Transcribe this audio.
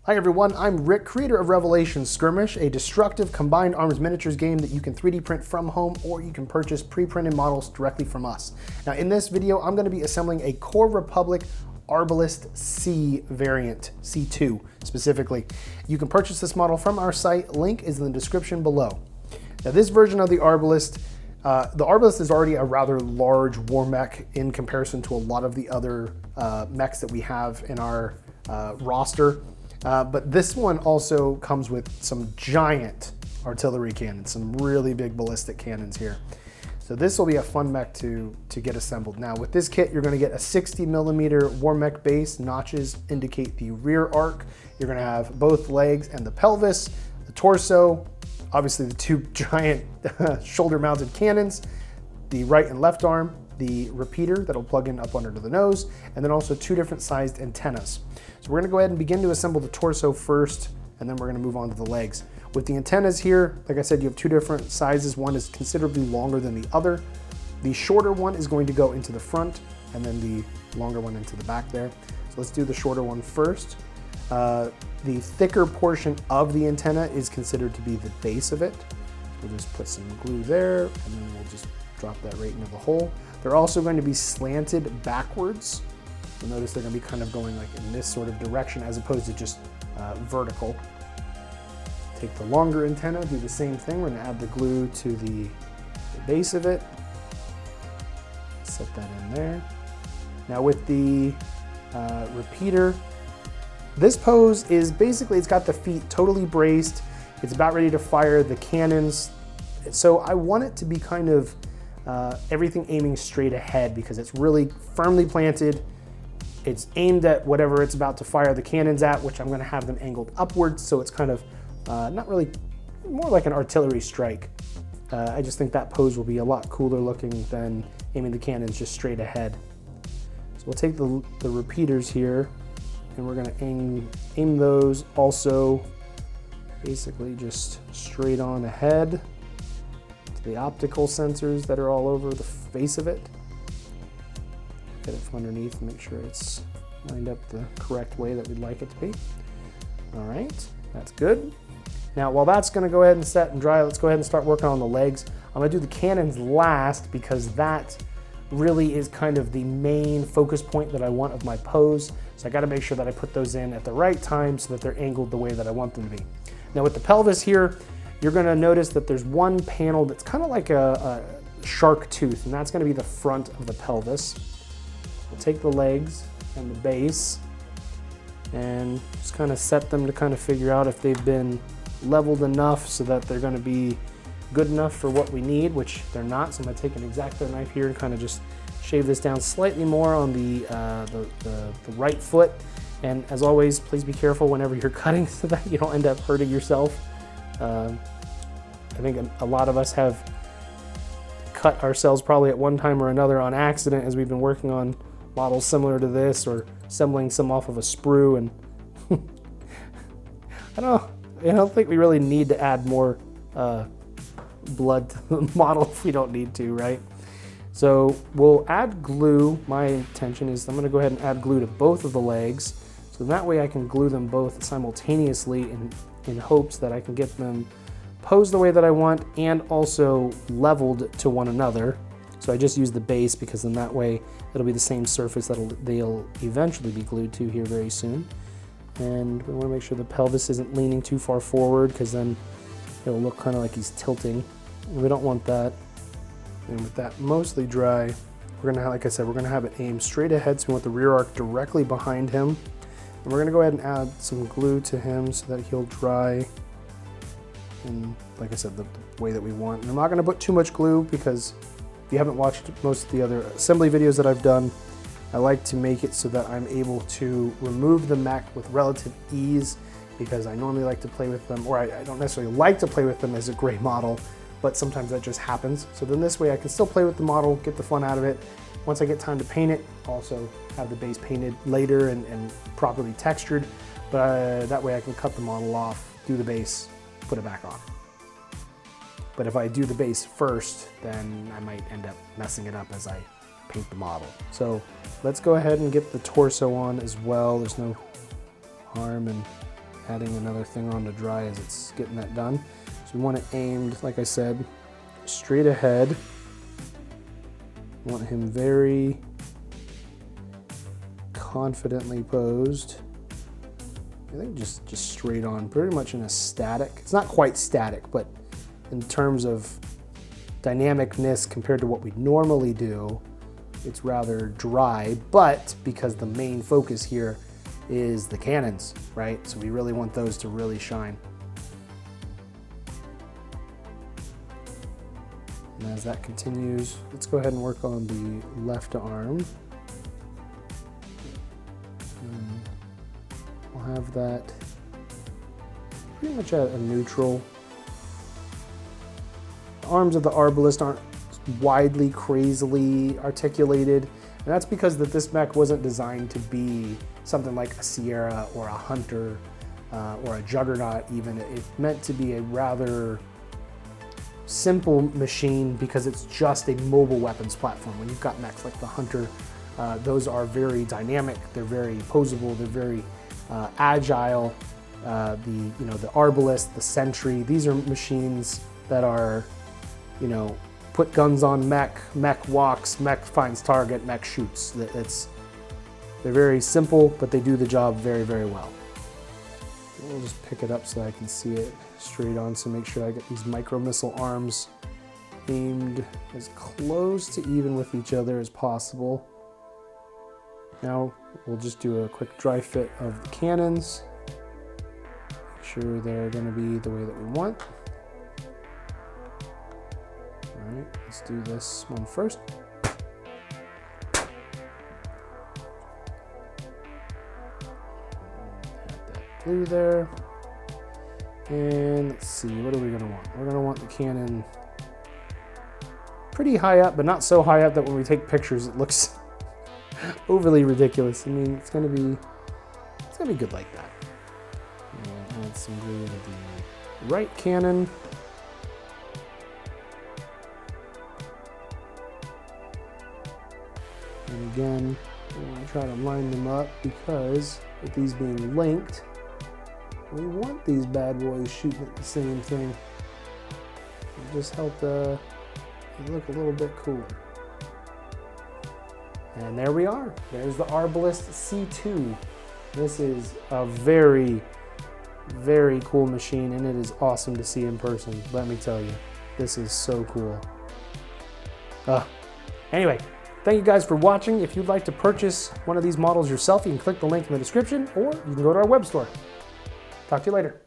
Hi everyone, I'm Rick, creator of Revelation Skirmish, a destructive combined arms miniatures game that you can 3D print from home or you can purchase pre-printed models directly from us. Now in this video, I'm going to be assembling a Core Republic Arbalest C variant, C2 specifically. You can purchase this model from our site, link is in the description below. Now this version of the Arbalest is already a rather large WarMech in comparison to a lot of the other mechs that we have in our roster. But this one also comes with some giant artillery cannons, some really big ballistic cannons here. So this will be a fun mech to get assembled. Now with this kit, you're gonna get a 60mm WarMech base. Notches indicate the rear arc. You're gonna have both legs and the pelvis, the torso, obviously the two giant shoulder-mounted cannons, the right and left arm, the repeater that'll plug in up under the nose, and then also two different sized antennas. So we're gonna go ahead and begin to assemble the torso first, and then we're gonna move on to the legs. With the antennas here, like I said, you have two different sizes. One is considerably longer than the other. The shorter one is going to go into the front, and then the longer one into the back there. So let's do the shorter one first. The thicker portion of the antenna is considered to be the base of it. We'll just put some glue there, and then we'll just drop that right into the hole. They're also going to be slanted backwards. You'll notice they're going to be kind of going like in this sort of direction as opposed to just vertical. Take the longer antenna, do the same thing. We're going to add the glue to the base of it. Set that in there. Now with the repeater, this pose is basically, it's got the feet totally braced. It's about ready to fire the cannons. So I want it to be kind of everything aiming straight ahead because it's really firmly planted. It's aimed at whatever it's about to fire the cannons at, which I'm going to have them angled upwards. So it's kind of not really, more like an artillery strike. I just think that pose will be a lot cooler looking than aiming the cannons just straight ahead. So we'll take the repeaters here and we're going to aim those also basically just straight on ahead. The optical sensors that are all over the face of it. Get it from underneath and make sure it's lined up the correct way that we'd like it to be. All right, that's good. Now while that's gonna go ahead and set and dry, let's go ahead and start working on the legs. I'm gonna do the cannons last because that really is kind of the main focus point that I want of my pose. So I gotta make sure that I put those in at the right time so that they're angled the way that I want them to be. Now with the pelvis here, you're gonna notice that there's one panel that's kind of like a shark tooth, and that's gonna be the front of the pelvis. We'll take the legs and the base and just kind of set them to kind of figure out if they've been leveled enough so that they're gonna be good enough for what we need, which they're not. So I'm gonna take an X-Acto knife here and kind of just shave this down slightly more on the right foot. And as always, please be careful whenever you're cutting so that you don't end up hurting yourself. I think a lot of us have cut ourselves probably at one time or another on accident as we've been working on models similar to this or assembling some off of a sprue, and I don't think we really need to add more blood to the model if we don't need to, right? So we'll add glue. My intention is I'm going to go ahead and add glue to both of the legs, so that way I can glue them both simultaneously in hopes that I can get them posed the way that I want and also leveled to one another. So I just use the base because then that way it'll be the same surface that they'll eventually be glued to here very soon. And we want to make sure the pelvis isn't leaning too far forward because then it'll look kind of like he's tilting. We don't want that. And with that mostly dry, we're gonna, like I said, we're gonna have it aimed straight ahead, so we want the rear arc directly behind him. And we're gonna go ahead and add some glue to him so that he'll dry in, like I said, the way that we want. And I'm not gonna put too much glue because if you haven't watched most of the other assembly videos that I've done, I like to make it so that I'm able to remove the mech with relative ease because I normally like to play with them, or I don't necessarily like to play with them as a gray model, but sometimes that just happens. So then this way I can still play with the model, get the fun out of it. Once I get time to paint it, also have the base painted later and properly textured, but that way I can cut the model off, do the base, put it back on. But if I do the base first, then I might end up messing it up as I paint the model. So let's go ahead and get the torso on as well. There's no harm in adding another thing on to dry as it's getting that done. So we want it aimed, like I said, straight ahead. Want him very confidently posed. I think just straight on, pretty much in a static. It's not quite static, but in terms of dynamicness compared to what we normally do, it's rather dry, but because the main focus here is the cannons, right? So we really want those to really shine. And as that continues, let's go ahead and work on the left arm. We'll have that pretty much at a neutral. The arms of the Arbalest aren't widely, crazily articulated, and that's because this mech wasn't designed to be something like a Sierra or a Hunter or a Juggernaut even. It's meant to be a rather simple machine because it's just a mobile weapons platform. When you've got mechs like the Hunter, those are very dynamic, they're very posable, they're very agile. The Arbalest, the Sentry, these are machines that are, put guns on mech, mech walks, mech finds target, mech shoots. They're very simple, but they do the job very, very well. We'll just pick it up so I can see it straight on, so make sure I get these micro missile arms aimed as close to even with each other as possible. Now we'll just do a quick dry fit of the cannons. Make sure they're going to be the way that we want. All right, let's do this one first. Blue there, and let's see, what are we going to want? We're going to want the cannon pretty high up, but not so high up that when we take pictures it looks overly ridiculous. I mean, it's going to be good like that. And add some blue to the right cannon. And again, we're going to try to line them up because with these being linked, we want these bad boys shooting at the same thing. It'll just help it look a little bit cooler. And there we are. There's the Arbalest C2. This is a very, very cool machine, and it is awesome to see in person. Let me tell you, this is so cool. Anyway, thank you guys for watching. If you'd like to purchase one of these models yourself, you can click the link in the description, or you can go to our web store. Talk to you later.